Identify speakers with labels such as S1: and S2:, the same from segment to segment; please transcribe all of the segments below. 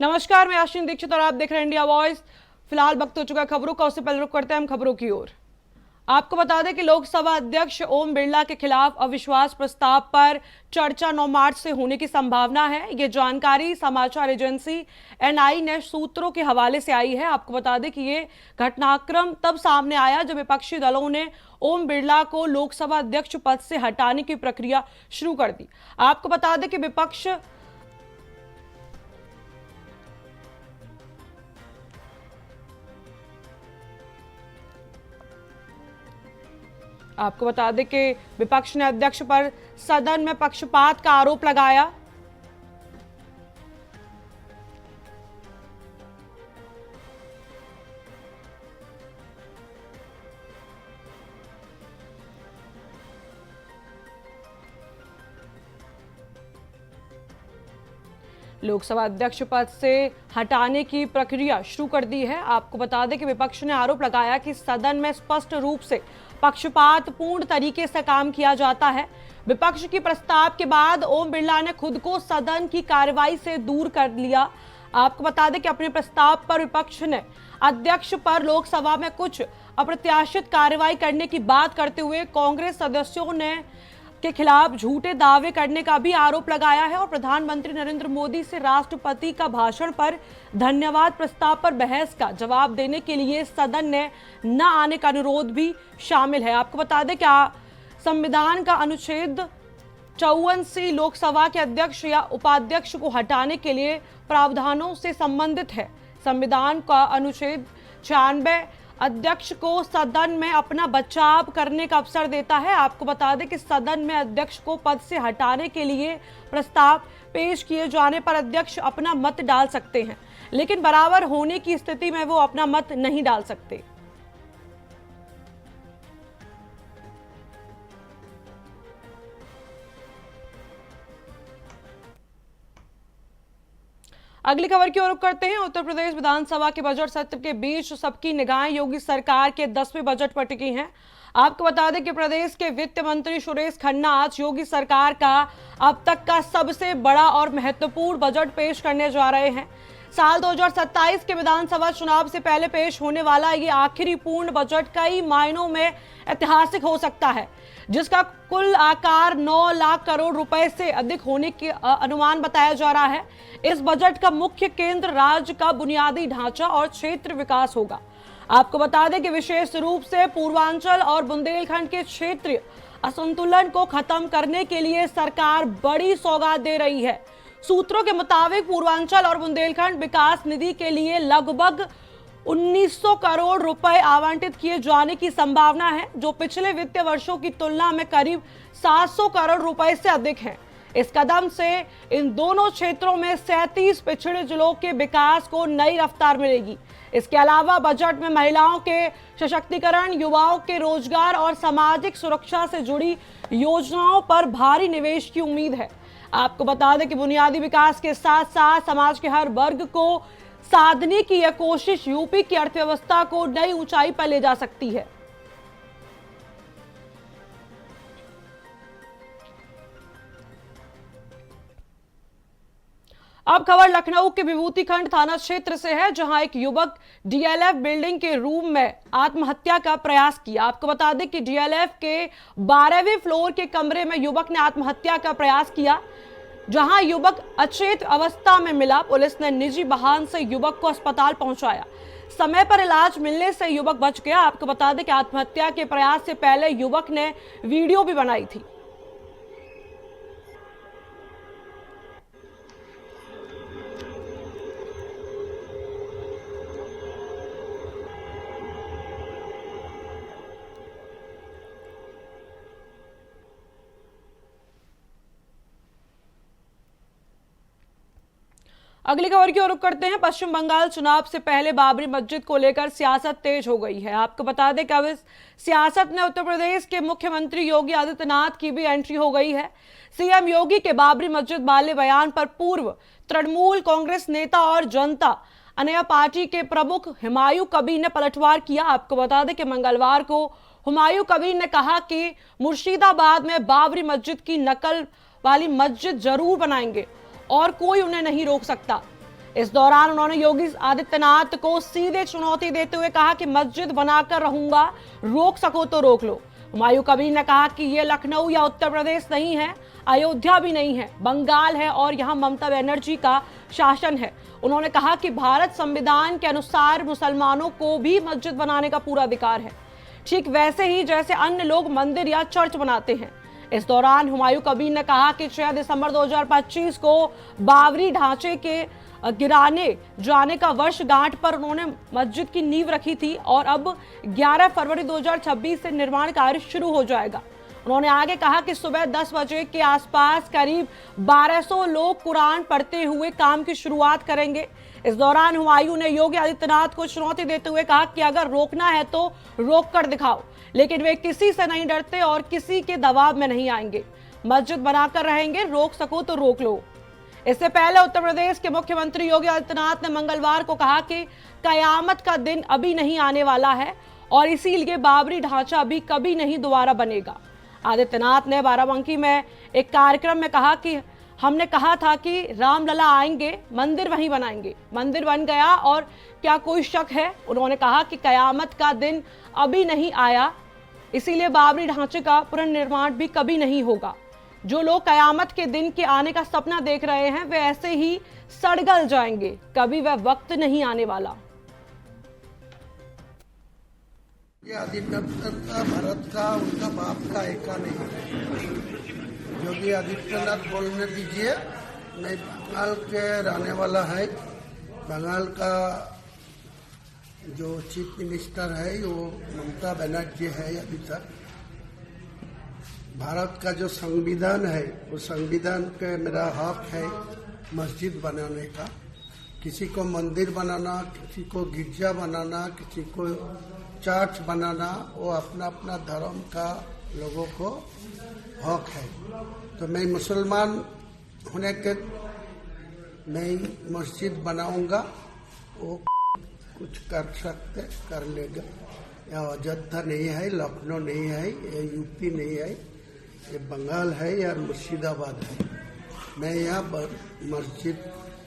S1: नमस्कार, मैं आशीन दीक्षित और आप देख रहे हैं इंडिया वॉइस। फिलहाल वक्त हो चुका है खबरों का, उससे पहले रुक करते हैं हम खबरों की ओर। आपको बता दें कि लोकसभा अध्यक्ष ओम बिरला के खिलाफ अविश्वास प्रस्ताव पर चर्चा 9 मार्च से होने की संभावना है। ये जानकारी समाचार एजेंसी एनआई ने सूत्रों के हवाले से आई है। आपको बता दें कि ये घटनाक्रम तब सामने आया जब विपक्षी दलों ने ओम बिरला को लोकसभा अध्यक्ष पद से हटाने की प्रक्रिया शुरू कर दी। आपको बता दें कि विपक्ष ने अध्यक्ष पर सदन में पक्षपात का आरोप लगाया। लोकसभा अध्यक्ष पद से हटाने की प्रक्रिया शुरू कर दी है। आपको बता दें कि विपक्ष ने आरोप लगाया कि सदन में स्पष्ट रूप से पक्षपातपूर्ण तरीके से काम किया जाता है। विपक्ष की प्रस्ताव के बाद ओम बिरला ने खुद को सदन की कार्रवाई से दूर कर लिया। आपको बता दें कि अपने प्रस्ताव पर विपक्ष ने अध्यक्ष पर लोकसभा में कुछ अप्रत्याशित कार्रवाई करने की बात करते हुए कांग्रेस सदस्यों ने के खिलाफ झूठे दावे करने का भी आरोप लगाया है और प्रधानमंत्री नरेंद्र मोदी से राष्ट्रपति का भाषण पर धन्यवाद प्रस्ताव पर बहस का जवाब देने के लिए सदन ने न आने का अनुरोध भी शामिल है। आपको बता दें कि संविधान का अनुच्छेद 54C लोकसभा के अध्यक्ष या उपाध्यक्ष को हटाने के लिए प्रावधानों से संबंधित है। संविधान का अनुच्छेद 96 अध्यक्ष को सदन में अपना बचाव करने का अवसर देता है। आपको बता दें कि सदन में अध्यक्ष को पद से हटाने के लिए प्रस्ताव पेश किए जाने पर अध्यक्ष अपना मत डाल सकते हैं, लेकिन बराबर होने की स्थिति में वो अपना मत नहीं डाल सकते। अगली खबर की ओर रुख करते हैं। उत्तर प्रदेश विधानसभा के बजट सत्र के बीच सबकी निगाहें योगी सरकार के 10वें बजट पर टिकी हैं। आपको बता दें कि प्रदेश के वित्त मंत्री सुरेश खन्ना आज योगी सरकार का अब तक का सबसे बड़ा और महत्वपूर्ण बजट पेश करने जा रहे हैं। साल 2027 के विधानसभा चुनाव से पहले पेश होने वाला ये आखिरी पूर्ण बजट कई मायनों में ऐतिहासिक हो सकता है, जिसका कुल आकार 9 लाख करोड़ रुपए से अधिक होने की अनुमान बताया जा रहा है। इस बजट का मुख्य केंद्र राज्य का बुनियादी ढांचा और क्षेत्र विकास होगा। आपको बता दें कि विशेष रूप से पूर्वांचल और बुंदेलखंड के क्षेत्रीय असंतुलन को खत्म करने के लिए सरकार बड़ी सौगात दे रही है। सूत्रों के मुताबिक पूर्वांचल और बुंदेलखंड विकास निधि के लिए लगभग 1900 करोड़ रुपए आवंटित किए जाने की संभावना है, जो पिछले वित्तीय वर्षों की तुलना में करीब 700 करोड़ रुपए से अधिक है। इस कदम से इन दोनों क्षेत्रों में 37 पिछड़े जिलों के विकास को नई रफ्तार मिलेगी। इसके अलावा बजट में महिलाओं के सशक्तिकरण, युवाओं के रोजगार और सामाजिक सुरक्षा से जुड़ी योजनाओं पर भारी निवेश की उम्मीद है। आपको बता दें कि बुनियादी विकास के साथ साथ समाज के हर वर्ग को साधने की यह कोशिश यूपी की अर्थव्यवस्था को नई ऊंचाई पर ले जा सकती है। अब खबर लखनऊ के विभूतिखंड थाना क्षेत्र से है, जहां एक युवक डीएलएफ बिल्डिंग के रूम में आत्महत्या का प्रयास किया। आपको बता दें कि डीएलएफ के 12वें फ्लोर के कमरे में युवक ने आत्महत्या का प्रयास किया, जहां युवक अचेत अवस्था में मिला। पुलिस ने निजी वाहन से युवक को अस्पताल पहुंचाया। समय पर इलाज मिलने से युवक बच गया। आपको बता दें कि आत्महत्या के प्रयास से पहले युवक ने वीडियो भी बनाई थी। अगली खबर की ओर रुख करते हैं। पश्चिम बंगाल चुनाव से पहले बाबरी मस्जिद को लेकर सियासत तेज हो गई है। आपको बता दें कि अब इस सियासत में उत्तर प्रदेश के मुख्यमंत्री योगी आदित्यनाथ की भी एंट्री हो गई है। सीएम योगी के बाबरी मस्जिद वाले बयान पर पूर्व तृणमूल कांग्रेस नेता और जनता अन्य पार्टी के प्रमुख हुमायूं कबीर ने पलटवार किया। आपको बता दें कि मंगलवार को हुमायूं कबीर ने कहा कि मुर्शिदाबाद में बाबरी मस्जिद की नकल वाली मस्जिद जरूर बनाएंगे और कोई उन्हें नहीं रोक सकता। इस दौरान उन्होंने योगी आदित्यनाथ को सीधे चुनौती देते हुए कहा कि मस्जिद बनाकर रहूंगा, रोक सको तो रोक लो। हुमायूं कबीर ने कहा कि यह लखनऊ या उत्तर प्रदेश नहीं है, अयोध्या भी नहीं है, बंगाल है और यहां ममता बनर्जी का शासन है। उन्होंने कहा कि भारत संविधान के अनुसार मुसलमानों को भी मस्जिद बनाने का पूरा अधिकार है, ठीक वैसे ही जैसे अन्य लोग मंदिर या चर्च बनाते हैं। इस दौरान हुमायूं कबीर ने कहा कि 6 दिसंबर 2025 को बाबरी ढांचे के गिराने जाने का वर्षगांठ पर उन्होंने मस्जिद की नींव रखी थी और अब 11 फरवरी 2026 से निर्माण कार्य शुरू हो जाएगा। उन्होंने आगे कहा कि सुबह 10 बजे के आसपास करीब 1200 लोग कुरान पढ़ते हुए काम की शुरुआत करेंगे। इस दौरान हुमायूं ने योगी आदित्यनाथ को चुनौती देते हुए कहा कि अगर रोकना है तो रोक कर दिखाओ, लेकिन वे किसी से नहीं डरते और किसी के दबाव में नहीं आएंगे। मस्जिद बनाकर रहेंगे, रोक सको तो रोक लो। इससे पहले उत्तर प्रदेश के मुख्यमंत्री योगी आदित्यनाथ ने मंगलवार को कहा कि कयामत का दिन अभी नहीं आने वाला है और इसीलिए बाबरी ढांचा भी कभी नहीं दोबारा बनेगा। आदित्यनाथ ने बाराबंकी में एक कार्यक्रम में कहा कि हमने कहा था कि रामलला आएंगे, मंदिर वहीं बनाएंगे, मंदिर बन गया और क्या कोई शक है। उन्होंने कहा कि कयामत का दिन अभी नहीं आया, इसीलिए बाबरी ढांचे का पुनर्निर्माण भी कभी नहीं होगा। जो लोग कयामत के दिन के आने का सपना देख रहे हैं वे ऐसे ही सड़गल जाएंगे, कभी वह वक्त नहीं आने वाला।
S2: ये आदित्यनाथ का भारत का उनका बाप का एका नहीं है। योगी आदित्यनाथ बोलने दीजिए, मैं बंगाल के रहने वाला है। बंगाल का जो चीफ मिनिस्टर है वो ममता बनर्जी है अभी तक। भारत का जो संविधान है वो संविधान के मेरा हक है मस्जिद बनाने का। किसी को मंदिर बनाना, किसी को गिरजा बनाना, किसी को चर्च बनाना, वो अपना अपना धर्म का लोगों को हक है। तो मैं मुसलमान होने के मैं मस्जिद बनाऊंगा, वो कुछ कर सकते कर लेगा। यह अयोध्या नहीं है, लखनऊ नहीं है, ये यूपी नहीं है, ये बंगाल है या मुर्शिदाबाद है। मैं यहाँ मस्जिद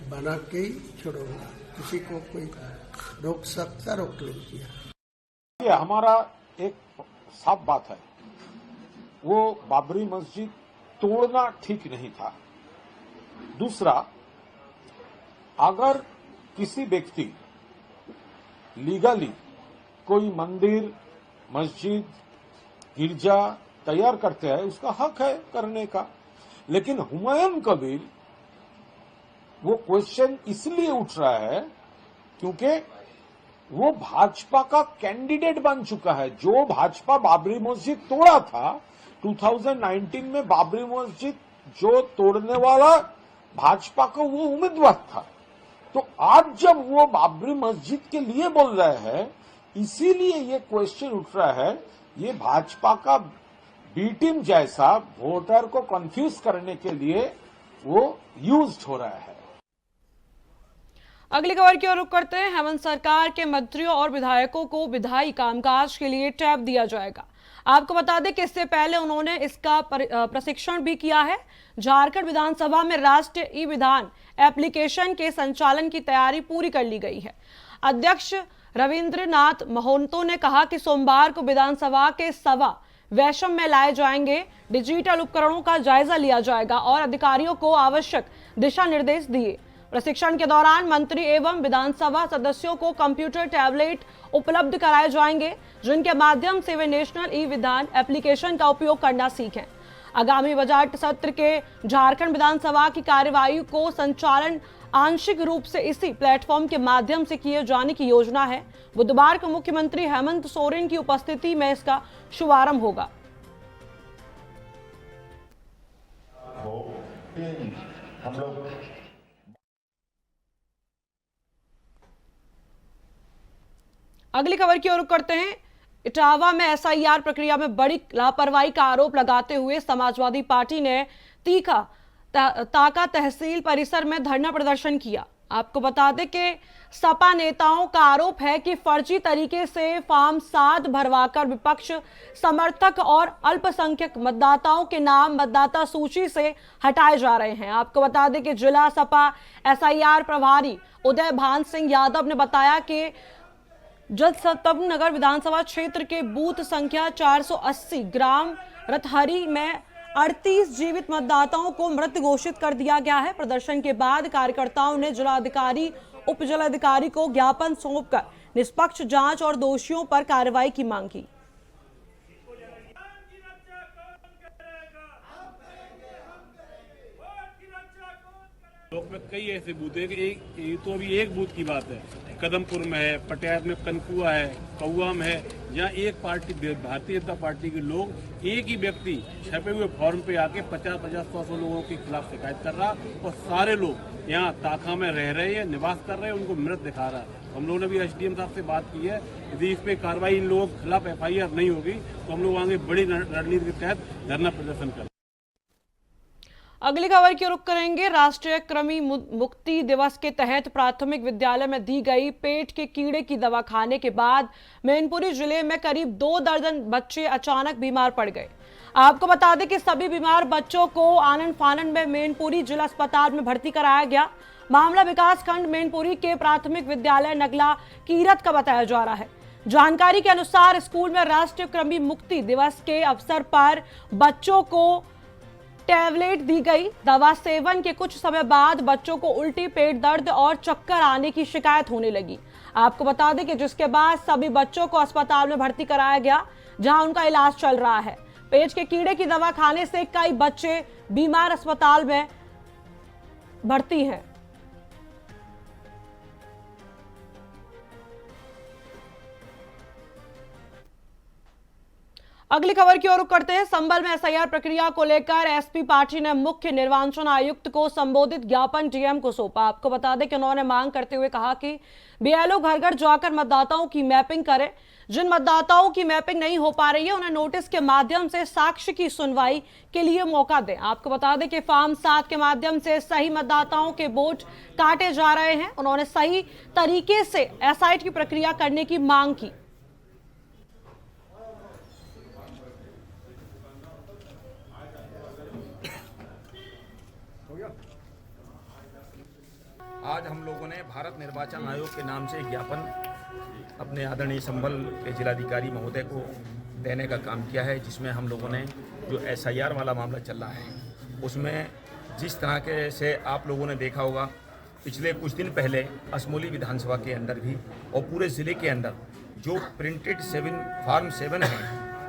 S2: बना के ही छोड़ूंगा, किसी को कोई रोक सकता रोक लीजिए।
S3: ये हमारा एक साफ बात है, वो बाबरी मस्जिद तोड़ना ठीक नहीं था। दूसरा, अगर किसी व्यक्ति लीगली कोई मंदिर, मस्जिद, गिरजा तैयार करते हैं, उसका हक है करने का। लेकिन हुमायूं कबीर वो क्वेश्चन इसलिए उठ रहा है क्योंकि वो भाजपा का कैंडिडेट बन चुका है। जो भाजपा बाबरी मस्जिद तोड़ा था 2019 में, बाबरी मस्जिद जो तोड़ने वाला भाजपा का वो उम्मीदवार था। तो आज जब वो बाबरी मस्जिद के लिए बोल रहे हैं, इसीलिए ये क्वेश्चन उठ रहा है, ये भाजपा का बी टीम जैसा वोटर को कंफ्यूज करने के लिए वो यूज्ड हो रहा है।
S1: अगली खबर की ओर रुख करते हैं। हेमंत सरकार के मंत्रियों और विधायकों को विधायी कामकाज के लिए टैब दिया जाएगा। आपको बता दें कि इससे पहले उन्होंने इसका प्रशिक्षण भी किया है। झारखंड विधानसभा में राष्ट्रीय ई विधान एप्लीकेशन के संचालन की तैयारी पूरी कर ली गई है। अध्यक्ष रविंद्रनाथ महंतो ने कहा कि सोमवार को विधानसभा के सभा वैषम में लाए जाएंगे, डिजिटल उपकरणों का जायजा लिया जाएगा और अधिकारियों को आवश्यक दिशा निर्देश दिए। प्रशिक्षण के दौरान मंत्री एवं विधानसभा सदस्यों को कंप्यूटर टैबलेट उपलब्ध कराए जाएंगे, जिनके माध्यम से वे नेशनल ई विधान एप्लीकेशन का उपयोग करना सीखें। आगामी बजट सत्र के झारखंड विधानसभा की कार्यवाही को संचालन आंशिक रूप से इसी प्लेटफॉर्म के माध्यम से किए जाने की योजना है। बुधवार को मुख्यमंत्री हेमंत सोरेन की उपस्थिति में इसका शुभारंभ होगा।
S4: हम लोग
S1: अगली खबर की ओर रुख करते हैं। इटावा में एसआईआर प्रक्रिया में बड़ी लापरवाही का आरोप लगाते हुए समाजवादी पार्टी ने ताका तहसील परिसर में धरना प्रदर्शन किया। आपको बता दें कि सपा नेताओं का आरोप है कि फर्जी तरीके से फॉर्म 7 भरवाकर विपक्ष समर्थक और अल्पसंख्यक मतदाताओं के नाम मतदाता सूची से हटाए जा रहे हैं। आपको बता दें कि जिला सपा SIR प्रभारी उदय भान सिंह यादव ने बताया कि जगतसिंहपुर नगर विधानसभा क्षेत्र के बूथ संख्या 480 ग्राम रतहरी में 38 जीवित मतदाताओं को मृत घोषित कर दिया गया है। प्रदर्शन के बाद कार्यकर्ताओं ने जिलाधिकारी उप जिलाधिकारी को ज्ञापन सौंपकर निष्पक्ष जांच और दोषियों पर कार्रवाई की मांग की।
S5: ब्लॉक में कई ऐसे बूथ है कि ये तो अभी एक बूथ की बात है, कदमपुर में है, पटियाला में कनकुआ है, कौआ में है, जहाँ एक पार्टी भारतीय जनता पार्टी के लोग एक ही व्यक्ति छपे हुए फॉर्म पे आके 50-100 लोगों के खिलाफ शिकायत कर रहा और सारे लोग यहाँ ताखा में रह रहे हैं, निवास कर रहे हैं, उनको मृत दिखा रहा है। हम लोगों ने भी SDM साहब से बात की है, यदि इस पे कार्रवाई इन लोगों के खिलाफ FIR नहीं होगी तो हम लोग आगे बड़ी रणनीति के तहत धरना प्रदर्शन करेंगे।
S1: अगली खबर की रुख करेंगे। राष्ट्रीय कृमि मुक्ति दिवस के तहत प्राथमिक विद्यालय में दी गई पेट के कीड़े की दवा खाने के बाद मैनपुरी जिले में करीब 2 दर्जन बच्चे अचानक बीमार पड़ गए। आपको बता दें कि सभी बीमार बच्चों को आनन फानन में मैनपुरी जिला अस्पताल में भर्ती कराया गया। मामला विकास खंड मैनपुरी के प्राथमिक विद्यालय नगला कीरत का बताया जा रहा है। जानकारी के अनुसार स्कूल में राष्ट्रीय कृमि मुक्ति दिवस के अवसर पर बच्चों को टैबलेट दी गई। दवा सेवन के कुछ समय बाद बच्चों को उल्टी, पेट दर्द और चक्कर आने की शिकायत होने लगी। आपको बता दें कि जिसके बाद सभी बच्चों को अस्पताल में भर्ती कराया गया, जहां उनका इलाज चल रहा है। पेट के कीड़े की दवा खाने से कई बच्चे बीमार अस्पताल में भर्ती हैं। अगली खबर की ओर रुख करते हैं। संभल में SIR प्रक्रिया को लेकर SP पार्टी ने मुख्य निर्वाचन आयुक्त को संबोधित ज्ञापन DM को सौंपा। आपको बता दें कि उन्होंने मांग करते हुए कहा कि BLO घर घर जाकर मतदाताओं की मैपिंग करें। जिन मतदाताओं की मैपिंग नहीं हो पा रही है उन्हें नोटिस के माध्यम से साक्ष्य की सुनवाई के लिए मौका दें। आपको बता दें कि फॉर्म 7 के माध्यम से सही मतदाताओं के वोट काटे जा रहे हैं। उन्होंने सही तरीके से SIT की प्रक्रिया करने की मांग की।
S6: आज हम लोगों ने भारत निर्वाचन आयोग के नाम से ज्ञापन अपने आदरणीय संभल के जिलाधिकारी महोदय को देने का काम किया है, जिसमें हम लोगों ने जो SIR वाला मामला चल रहा है उसमें जिस तरह के से आप लोगों ने देखा होगा पिछले कुछ दिन पहले असमोली विधानसभा के अंदर भी और पूरे ज़िले के अंदर जो प्रिंटेड फॉर्म 7 है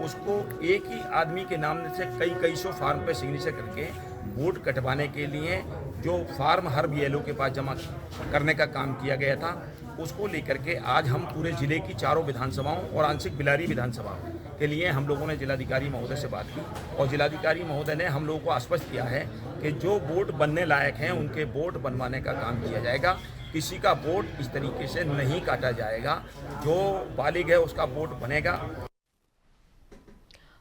S6: उसको एक ही आदमी के नाम से कई सौ फार्म पे सिग्नेचर करके वोट कटवाने के लिए जो फार्म हर BLO के पास जमा करने का काम किया गया था, उसको लेकर के आज हम पूरे ज़िले की 4 विधानसभाओं और आंशिक बिलारी विधानसभा के लिए हम लोगों ने जिलाधिकारी महोदय से बात की और जिलाधिकारी महोदय ने हम लोगों को आश्वस्त किया है कि जो वोट बनने लायक हैं उनके वोट बनवाने का काम किया जाएगा। किसी का वोट इस तरीके से नहीं काटा जाएगा, जो बालिग है उसका वोट बनेगा।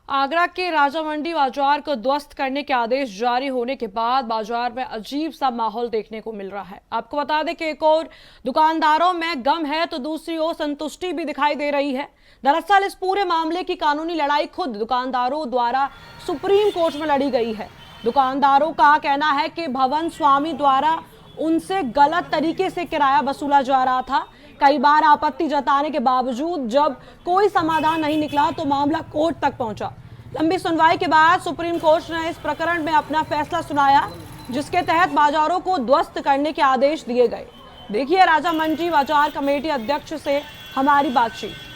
S1: आगरा के राजा मंडी बाजार को ध्वस्त करने के आदेश जारी होने के बाद बाजार में अजीब सा माहौल देखने को मिल रहा है। आपको बता दें कि एक और दुकानदारों में गम है तो दूसरी ओर संतुष्टि भी दिखाई दे रही है। दरअसल इस पूरे मामले की कानूनी लड़ाई खुद दुकानदारों द्वारा सुप्रीम कोर्ट में लड़ी गई है। दुकानदारों का कहना है कि भवन स्वामी द्वारा उनसे गलत तरीके से किराया वसूला जा रहा था। कई बार आपत्ति जताने के बावजूद जब कोई समाधान नहीं निकला तो मामला कोर्ट तक पहुंचा। लंबी सुनवाई के बाद सुप्रीम कोर्ट ने इस प्रकरण में अपना फैसला सुनाया, जिसके तहत बाजारों को ध्वस्त करने के आदेश दिए गए। देखिए राजा मंडी बाजार कमेटी अध्यक्ष से हमारी बातचीत।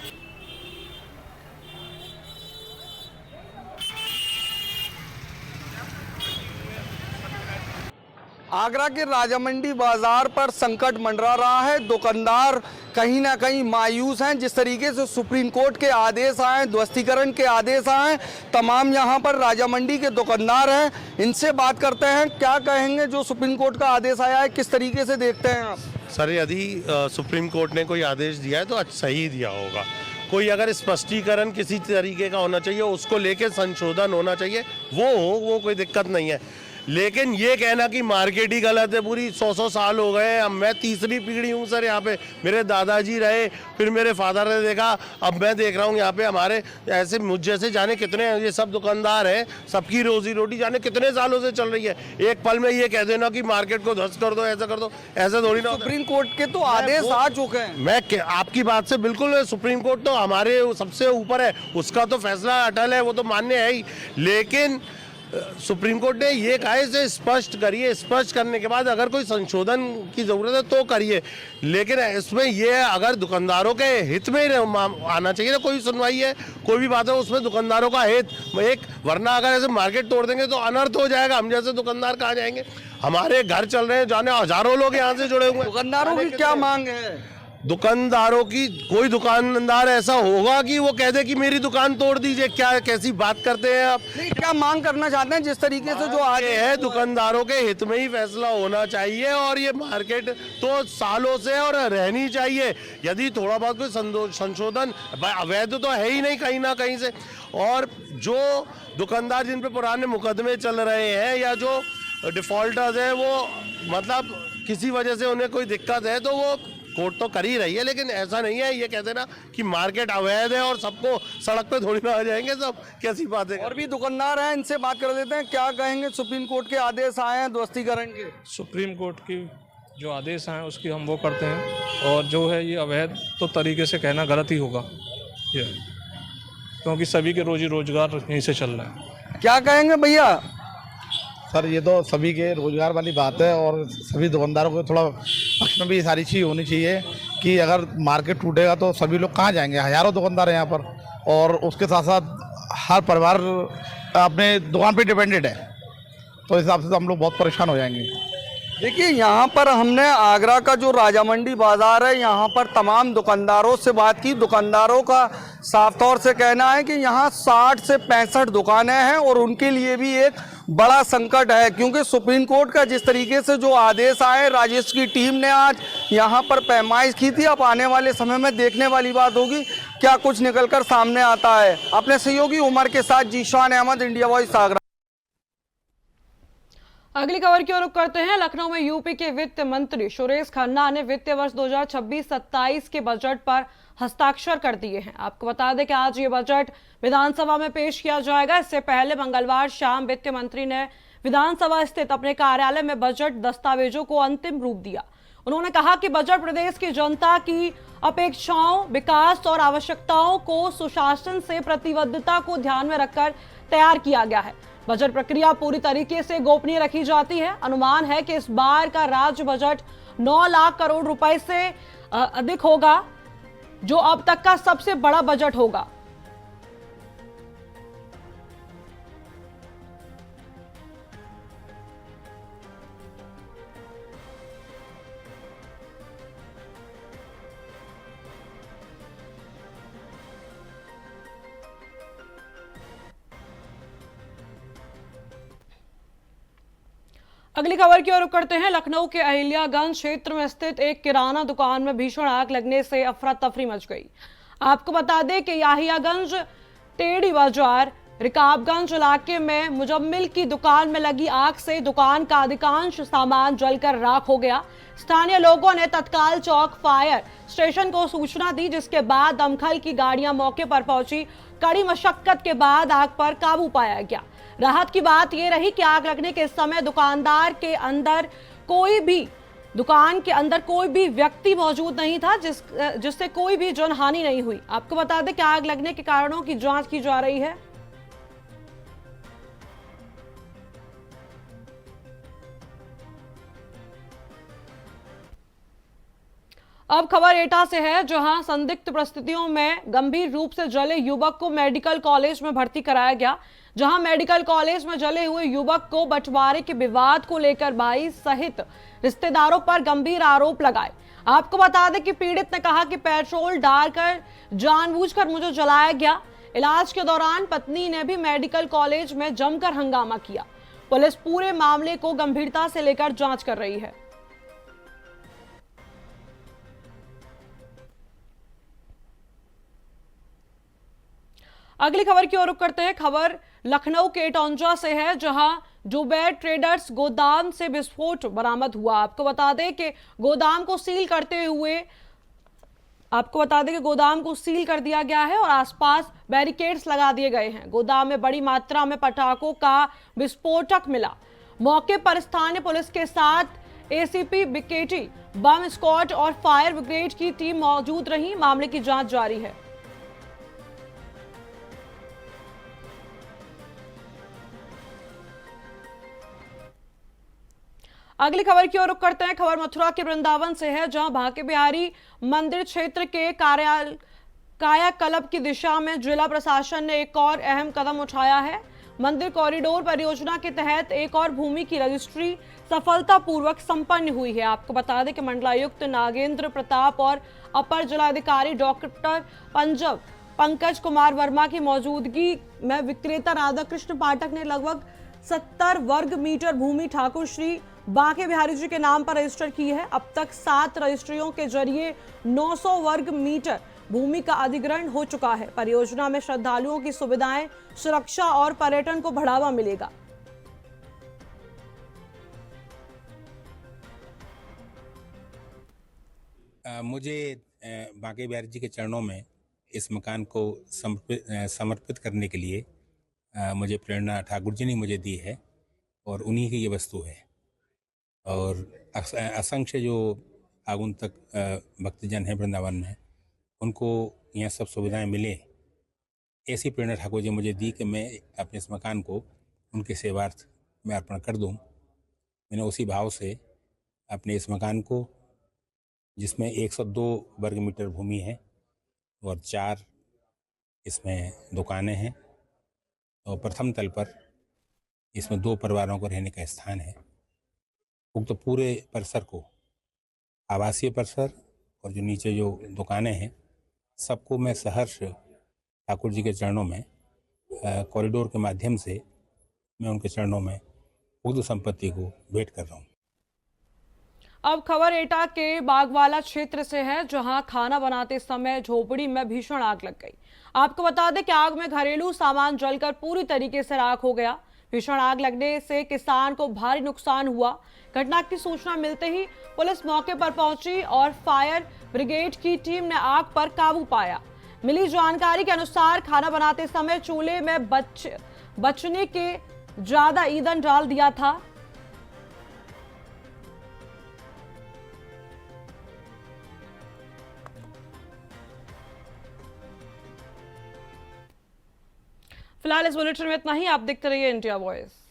S7: आगरा के राजा मंडी बाजार पर संकट मंडरा रहा है। दुकानदार कहीं ना कहीं मायूस हैं। जिस तरीके से सुप्रीम कोर्ट के आदेश आए, ध्वस्तीकरण के आदेश आए, तमाम यहां पर राजा मंडी के दुकानदार हैं। इनसे बात करते हैं, क्या कहेंगे जो सुप्रीम कोर्ट का आदेश आया है, किस तरीके से देखते हैं आप?
S8: सर यदि सुप्रीम कोर्ट ने कोई आदेश दिया है तो सही दिया होगा। कोई अगर स्पष्टीकरण किसी तरीके का होना चाहिए, उसको लेके संशोधन होना चाहिए, वो कोई दिक्कत नहीं है। लेकिन ये कहना कि मार्केट ही गलत है, पूरी 100 साल हो गए, अब मैं तीसरी पीढ़ी हूँ सर यहाँ पे। मेरे दादाजी रहे, फिर मेरे फादर ने देखा, अब मैं देख रहा हूँ यहाँ पे हमारे ऐसे मुझ जैसे जाने कितने ये सब दुकानदार हैं, सबकी रोजी रोटी जाने कितने सालों से चल रही है। एक पल में ये कह देना कि मार्केट को ध्वस्त कर दो, ऐसा कर दो, ऐसा थोड़ी ना।
S7: सुप्रीम कोर्ट के तो आदेश आ चुके हैं।
S8: मैं आपकी बात से बिल्कुल, सुप्रीम कोर्ट तो हमारे सबसे ऊपर है, उसका तो फैसला अटल है, वो तो मान्य है ही। लेकिन सुप्रीम कोर्ट ने ये कहा है इसे स्पष्ट करिए, स्पष्ट करने के बाद अगर कोई संशोधन की जरूरत है तो करिए। लेकिन इसमें ये अगर दुकानदारों के हित में आना चाहिए ना, कोई सुनवाई है, कोई भी बात है उसमें दुकानदारों का हित एक, वरना अगर ऐसे मार्केट तोड़ देंगे तो अनर्थ हो जाएगा। हम जैसे दुकानदार कहाँ जाएंगे? हमारे घर चल रहे हैं, जाने हजारों लोग यहाँ से जुड़े हुए हैं।
S7: दुकानदारों की क्या मांग है?
S8: दुकानदारों की, कोई दुकानदार ऐसा होगा कि वो कह दे कि मेरी दुकान तोड़ दीजिए? क्या कैसी बात करते हैं आप?
S7: नहीं, क्या मांग करना चाहते हैं? जिस तरीके से जो आज
S8: है, दुकानदारों के हित में ही फैसला होना चाहिए और ये मार्केट तो सालों से और रहनी चाहिए। यदि थोड़ा बहुत कोई संशोधन, अवैध तो है ही नहीं कहीं ना कहीं से। और जो दुकानदार जिन पे पुराने मुकदमे चल रहे हैं या जो डिफॉल्टर्स हैं, वो मतलब किसी वजह से उन्हें कोई दिक्कत है तो वो कोर्ट तो कर ही रही है। लेकिन ऐसा नहीं है ये कहते ना कि मार्केट अवैध है और सबको सड़क पे थोड़ी ना आ जाएंगे सब, कैसी बात है।
S7: और भी दुकानदार हैं, इनसे बात कर लेते हैं। क्या कहेंगे? सुप्रीम कोर्ट के आदेश आए हैं ध्वस्तीकरण के।
S9: सुप्रीम कोर्ट की जो आदेश हैं उसकी हम वो करते हैं, और जो है ये अवैध तो तरीके से कहना गलत ही होगा ये, क्योंकि सभी के रोजी रोजगार यहीं से चल रहा है।
S7: क्या कहेंगे भैया?
S10: सर ये तो सभी के रोजगार वाली बात है और सभी दुकानदारों को थोड़ा पक्ष में भी सारी चीज़ होनी चाहिए कि अगर मार्केट टूटेगा तो सभी लोग कहाँ जाएंगे? हज़ारों दुकानदार हैं यहाँ पर, और उसके साथ साथ हर परिवार अपने दुकान पे डिपेंडेड है, तो इस हिसाब से तो हम लोग बहुत परेशान हो जाएंगे।
S7: देखिए, यहाँ पर हमने आगरा का जो राजामंडी बाजार है, यहाँ पर तमाम दुकानदारों से बात की। दुकानदारों का साफ तौर से कहना है कि यहाँ 60 से 65 दुकानें हैं और उनके लिए भी एक बड़ा संकट है, क्योंकि सुप्रीम कोर्ट का जिस तरीके से जो आदेश आए, राजेश की टीम ने आज यहाँ पर पैमाइश की थी। अब आने वाले समय में देखने वाली बात होगी क्या कुछ निकलकर सामने आता है। अपने सहयोगी उमर के साथ जीशान अहमद, इंडिया वॉइस, आगरा।
S1: अगली खबर की ओर रुख करते हैं। लखनऊ में यूपी के वित्त मंत्री सुरेश खन्ना ने वित्तीय वर्ष 2026-27 के बजट पर हस्ताक्षर कर दिए हैं। आपको बता दें कि आज ये बजट विधानसभा में पेश किया जाएगा। इससे पहले मंगलवार शाम वित्त मंत्री ने विधानसभा स्थित अपने कार्यालय में बजट दस्तावेजों को अंतिम रूप दिया। उन्होंने कहा कि बजट प्रदेश की जनता की अपेक्षाओं, विकास और आवश्यकताओं को सुशासन से प्रतिबद्धता को ध्यान में रखकर तैयार किया गया है। बजट प्रक्रिया पूरी तरीके से गोपनीय रखी जाती है। अनुमान है कि इस बार का राज्य बजट 9 लाख करोड़ रुपए से अधिक होगा, जो अब तक का सबसे बड़ा बजट होगा। अगली खबर की ओर रुख करते हैं। लखनऊ के अहिल्यागंज क्षेत्र में स्थित एक किराना दुकान में भीषण आग लगने से अफरा तफरी मच गई। आपको बता दें कि याहियागंज, टेढ़ी बाजार, रिकाबगंज इलाके में मुजम्मिल की दुकान में लगी आग से दुकान का अधिकांश सामान जलकर राख हो गया। स्थानीय लोगों ने तत्काल चौक फायर स्टेशन को सूचना दी, जिसके बाद दमकल की गाड़ियां मौके पर पहुंची। कड़ी मशक्कत के बाद आग पर काबू पाया गया। राहत की बात यह रही कि आग लगने के समय दुकान के अंदर कोई भी व्यक्ति मौजूद नहीं था, जिससे कोई भी जनहानि नहीं हुई। आपको बता दें कि आग लगने के कारणों की जांच की जा रही है। अब खबर एटा से है, जहां संदिग्ध परिस्थितियों में गंभीर रूप से जले युवक को मेडिकल कॉलेज में भर्ती कराया गया। जहां मेडिकल कॉलेज में जले हुए युवक को बंटवारे के विवाद को लेकर भाई सहित रिश्तेदारों पर गंभीर आरोप लगाए। आपको बता दें कि पीड़ित ने कहा कि पेट्रोल डालकर जानबूझकर मुझे जलाया गया। इलाज के दौरान पत्नी ने भी मेडिकल कॉलेज में जमकर हंगामा किया। पुलिस पूरे मामले को गंभीरता से लेकर जांच कर रही है। अगली खबर की ओर रुख करते हैं। खबर लखनऊ के टोंचा से है, जहां जुबैर ट्रेडर्स गोदाम से विस्फोट बरामद हुआ। आपको बता दें कि गोदाम को सील कर दिया गया है और आसपास बैरिकेड्स लगा दिए गए हैं। गोदाम में बड़ी मात्रा में पटाखों का विस्फोटक मिला। मौके पर स्थानीय पुलिस के साथ एसीपी बीकेटी, बम स्क्वाड और फायर ब्रिगेड की टीम मौजूद रही। मामले की जांच जारी है। अगली खबर की ओर रुख करते हैं। खबर मथुरा के वृंदावन से है, जहां बांके बिहारी मंदिर क्षेत्र के कायाकल्प की दिशा में जिला प्रशासन ने एक और अहम कदम उठाया है। मंदिर कॉरिडोर परियोजना के तहत एक और भूमि की रजिस्ट्री सफलतापूर्वक संपन्न हुई है। आपको बता दें कि मंडलायुक्त नागेंद्र प्रताप और अपर जिलाधिकारी डॉक्टर पंकज कुमार वर्मा की मौजूदगी में विक्रेता राधाकृष्ण पाठक ने लगभग 70 वर्ग मीटर भूमि ठाकुर श्री बांके बिहारी जी के नाम पर रजिस्टर की है। अब तक 7 रजिस्ट्रियों के जरिए 900 वर्ग मीटर भूमि का अधिग्रहण हो चुका है। परियोजना में श्रद्धालुओं की सुविधाएं, सुरक्षा और पर्यटन को बढ़ावा मिलेगा।
S11: मुझे बांके बिहारी जी के चरणों में इस मकान को समर्पित करने के लिए मुझे प्रेरणा ठाकुर जी ने मुझे दी है और उन्हीं की ये वस्तु है। और असंख्य जो आगुंतक भक्तजन हैं वृंदावन में, उनको यहाँ सब सुविधाएं मिले, ऐसी प्रेरणा ठाकुर जी मुझे दी कि मैं अपने इस मकान को उनके सेवार्थ में अर्पण कर दूं। मैंने उसी भाव से अपने इस मकान को, जिसमें 102 वर्ग मीटर भूमि है और 4 इसमें दुकानें हैं, और प्रथम तल पर इसमें 2 परिवारों को रहने का स्थान है। उक्त पूरे परिसर को, आवासीय परिसर और जो नीचे जो दुकानें हैं, सबको मैं सहर्ष ठाकुर जी के चरणों में कॉरिडोर के माध्यम से मैं उनके चरणों में उक्त संपत्ति को भेंट कर रहा हूँ।
S1: अब खबर एटा के बागवाला क्षेत्र से है, जहां खाना बनाते समय झोपड़ी में भीषण आग लग गई। आपको बता दें कि आग में घरेलू सामान जलकर पूरी तरीके से राख हो गया। भीषण आग लगने से किसान को भारी नुकसान हुआ। घटना की सूचना मिलते ही पुलिस मौके पर पहुंची और फायर ब्रिगेड की टीम ने आग पर काबू पाया। मिली जानकारी के अनुसार खाना बनाते समय चूल्हे में बचने के ज्यादा ईंधन डाल दिया था। फिलहाल इस बुलेटिन में इतना ही। आप देखते रहिए इंडिया वॉइस।